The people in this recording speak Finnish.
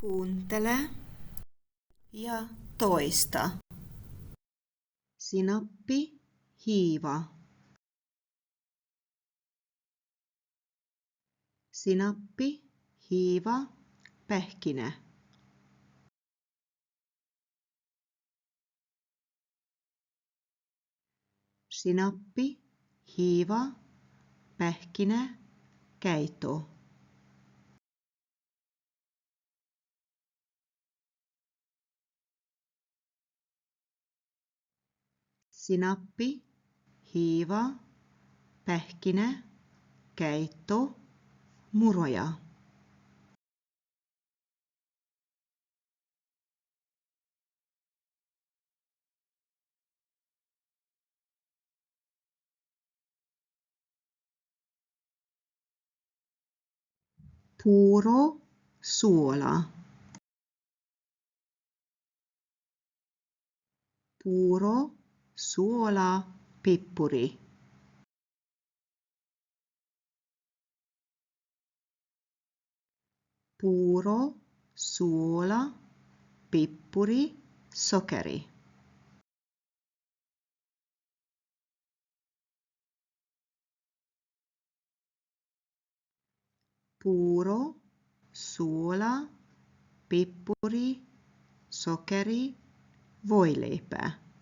Kuuntele ja toista. Sinappi, hiiva. Sinappi, hiiva, pähkinä. Sinappi, hiiva, pähkinä, keito. Sinappi, hiiva, pähkinä, keitto, muroja. Puuro, suola. Puuro, suola, pippuri. Puuro, suola, pippuri, sokeri. Puuro, suola, pippuri, sokeri, voileipää.